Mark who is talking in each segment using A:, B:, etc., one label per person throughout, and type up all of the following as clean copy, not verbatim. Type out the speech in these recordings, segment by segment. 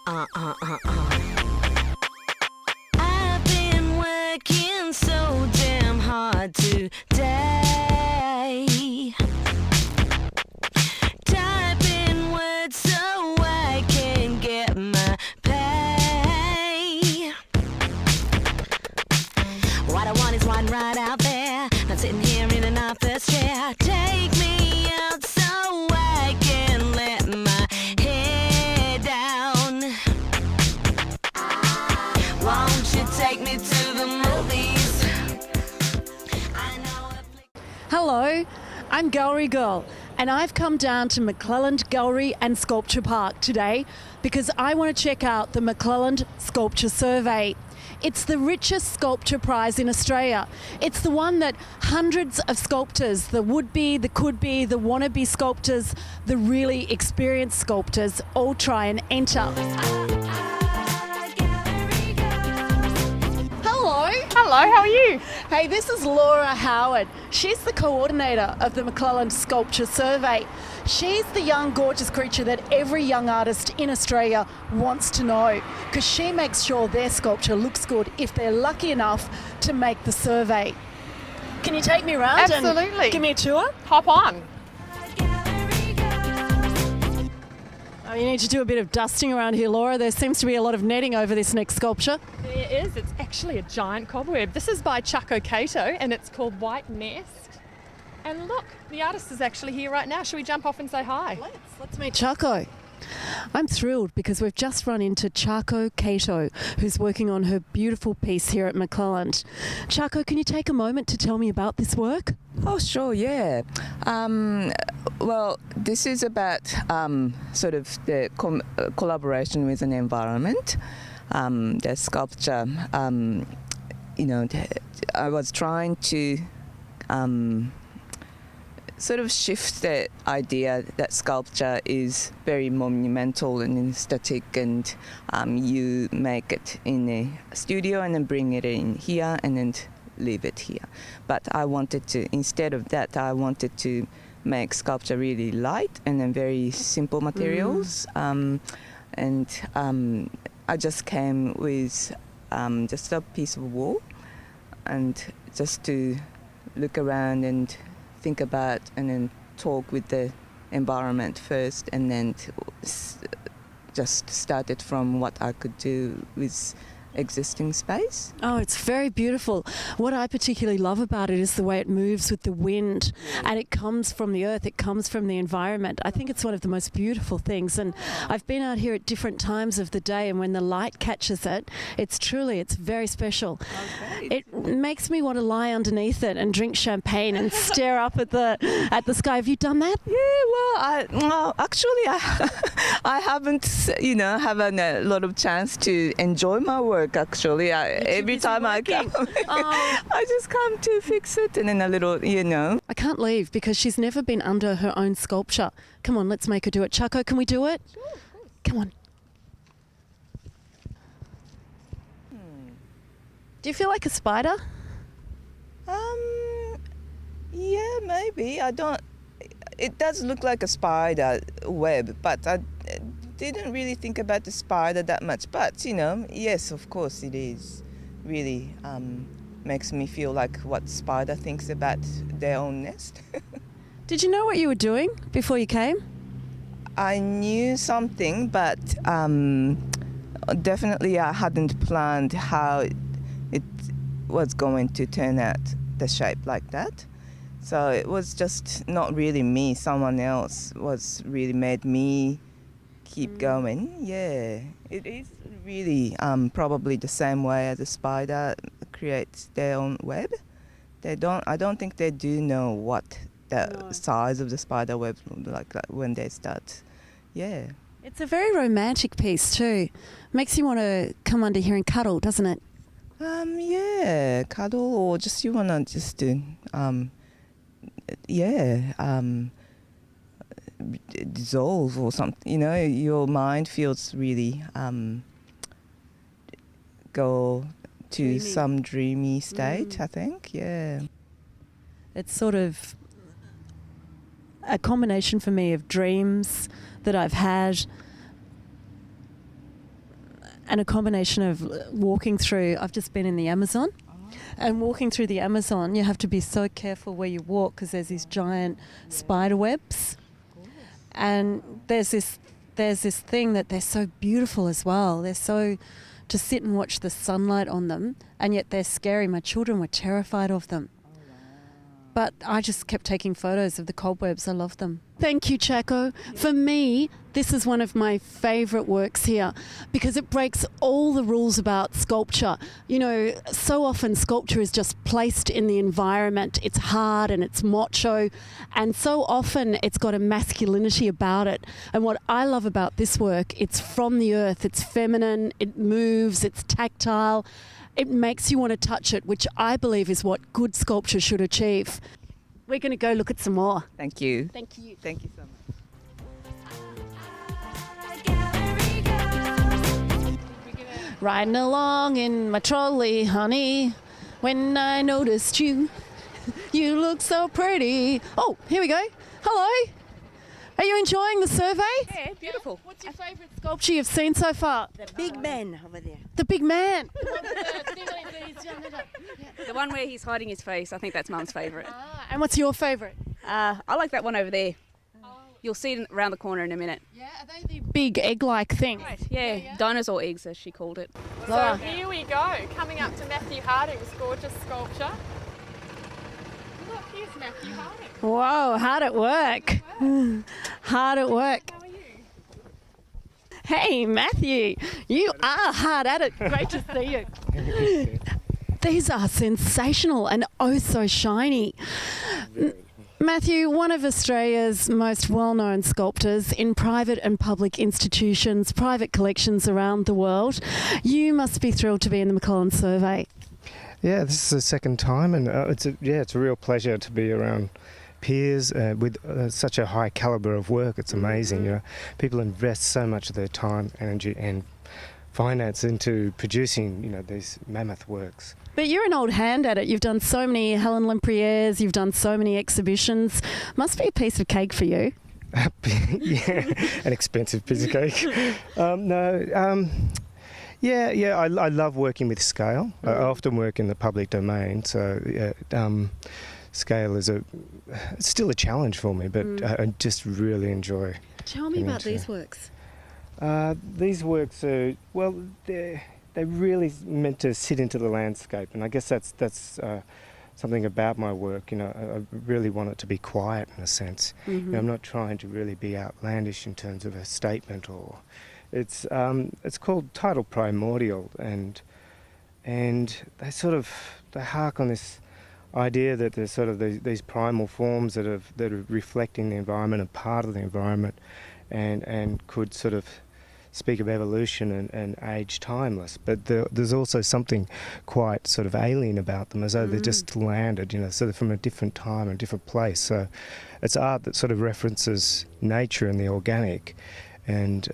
A: I've been working so damn hard today. Typing words so I can get my pay. What I want is one right out there, not sitting here in an office chair. Take me out so I can let my head down. Won't you take me to the movies? I know a flick.
B: Hello, I'm Gallery Girl, and I've come down to McClelland Gallery and Sculpture Park today because I want to check out the McClelland Sculpture Survey. It's the richest sculpture prize in Australia. It's the one that hundreds of sculptors, the would-be, the could-be, the wannabe sculptors, the really experienced sculptors, all try and enter. Hello.
C: Hello, how are you?
B: Hey, this is Laura Howard. She's the coordinator of the McClelland Sculpture Survey. She's the young, gorgeous creature that every young artist in Australia wants to know because she makes sure their sculpture looks good if they're lucky enough to make the survey. Can you take me around
C: Absolutely.
B: and give me a tour?
C: Hop on.
B: Oh, you need to do a bit of dusting around here, Laura. There seems to be a lot of netting over this next sculpture.
C: There is. It's actually a giant cobweb. This is by Chaco Cato and it's called White Nest. And look, the artist is actually here right now. Should we jump off and say hi?
B: Let's meet Chaco. I'm thrilled because we've just run into Chaco Cato, who's working on her beautiful piece here at McClelland. Chaco, can you take a moment to tell me about this work?
D: Oh, sure, yeah. Well, this is about sort of the collaboration with an environment. The sculpture, I was trying to sort of shift the idea that sculpture is very monumental and aesthetic, and you make it in a studio and then bring it in here and then leave it here. But I wanted to, instead of that, I wanted to make sculpture really light and then very simple materials. I just came with just a piece of wool and just to look around and think about and then talk with the environment first, and then just started from what I could do with existing space.
B: Oh, it's very beautiful. What I particularly love about it is the way it moves with the wind, and it comes from the earth, it comes from the environment. I think it's one of the most beautiful things, and I've been out here at different times of the day, and when the light catches it, it's very special.
D: Okay.
B: It makes me want to lie underneath it and drink champagne and stare up at the sky. Have you done that?
D: Yeah, well, actually, I haven't, having a lot of chance to enjoy my work. Actually, every time I come, I just come to fix it, and then a little,
B: I can't leave because she's never been under her own sculpture. Come on, let's make her do it. Chaco, can we do it?
D: Sure, of course.
B: Come on. Do you feel like a spider?
D: Yeah, maybe. I don't. It does look like a spider web, but I didn't really think about the spider that much. But yes, of course, it is really makes me feel like what spider thinks about their own nest.
B: Did you know what you were doing before you came?
D: I knew something, but definitely I hadn't planned how it was going to turn out the shape like that. So it was just not really me. Someone else was really made me keep going. Yeah, it is really probably the same way as a spider creates their own web. I don't think they do know what the size of the spider web like when they start. Yeah.
B: It's a very romantic piece too. Makes you want to come under here and cuddle, doesn't it?
D: Yeah, cuddle, or just you wanna just do dissolve or something. Your mind feels really go to
B: Dreamy.
D: some dreamy state. I think. Yeah.
B: It's sort of a combination for me of dreams that I've had and a combination of walking through. I've just been in the Amazon, and walking through the Amazon, you have to be so careful where you walk because there's these giant spider webs, and there's this thing that they're so beautiful as well. They're so to sit and watch the sunlight on them, and yet they're scary. My children were terrified of them. But I just kept taking photos of the cobwebs. I love them. Thank you, Chaco. For me, this is one of my favourite works here because it breaks all the rules about sculpture. You know, so often sculpture is just placed in the environment. It's hard and it's macho, and so often it's got a masculinity about it. And what I love about this work, it's from the earth. It's feminine, it moves, it's tactile. It makes you want to touch it, which I believe is what good sculpture should achieve. We're going to go look at some more.
D: Thank you.
B: Thank you.
D: Thank you so much.
B: Riding along in my trolley, honey, when I noticed you. You look so pretty. Oh, here we go. Hello. Are you enjoying the survey?
E: Yeah, beautiful.
B: What's your favourite sculpture you've seen so far?
E: The big man over there.
B: The big man.
E: The one where he's hiding his face. I think that's Mum's favourite.
B: And what's your favourite?
E: I like that one over there. You'll see it around the corner in a minute.
B: Yeah, are they the big egg-like thing?
E: Right, yeah, dinosaur eggs as she called it.
C: So here we go, coming up to Matthew Harding's gorgeous sculpture. Look, here's Matthew Harding.
B: Whoa, hard at work. Hard at work.
C: How are you?
B: Hey, Matthew, you are hard at it. Great to see you. These are sensational and oh so shiny. Matthew, one of Australia's most well-known sculptors in private and public institutions, private collections around the world. You must be thrilled to be in the McClelland Survey.
F: Yeah, this is the second time, and it's a real pleasure to be around peers with such a high calibre of work. It's amazing. You know, people invest so much of their time, energy, and finance into producing these mammoth works.
B: But you're an old hand at it. You've done so many Helen Lemprieres, you've done so many exhibitions. Must be a piece of cake for you.
F: Yeah, an expensive piece of cake. Yeah, I love working with scale. I often work in the public domain, so scale is it's still a challenge for me, but I just really enjoy.
B: Tell me about these works.
F: These works are, well, they're really meant to sit into the landscape, and I guess that's something about my work. I really want it to be quiet in a sense. I'm not trying to really be outlandish in terms of a statement or. It's called Tidal Primordial, and they hark on this idea that there's sort of these primal forms that are reflecting the environment and part of the environment, and could sort of speak of evolution and age timeless. But there's also something quite sort of alien about them, as though they're just landed, sort of from a different time and a different place. So it's art that sort of references nature and the organic. And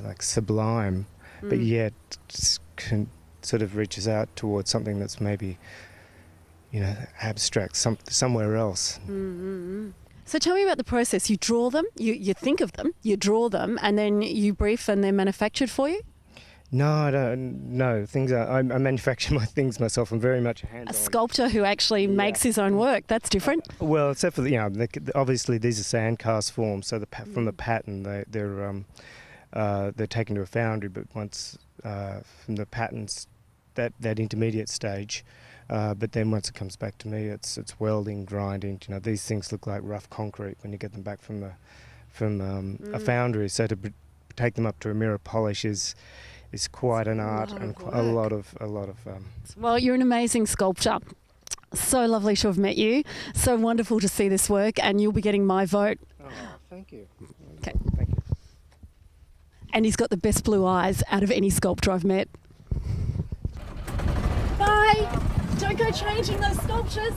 F: like sublime, but yet sort of reaches out towards something that's maybe, abstract, somewhere else.
B: So tell me about the process. You draw them, you think of them, you draw them, and then you brief and they're manufactured for you?
F: No, I don't. No, I manufacture my things myself. I'm very much a hands-on.
B: A sculptor who actually makes his own work. That's different.
F: Well, except for obviously these are sand cast forms. So from the pattern, they're taken to a foundry. But once from the patterns, that intermediate stage, but then once it comes back to me, it's welding, grinding. These things look like rough concrete when you get them back from a foundry. So to take them up to a mirror polish is quite an art and a lot of.
B: Well, you're an amazing sculptor. So lovely to have met you. So wonderful to see this work, and you'll be getting my vote.
F: Oh, thank you.
B: Okay.
F: Thank you.
B: And he's got the best blue eyes out of any sculptor I've met. Bye. Don't go changing those sculptures.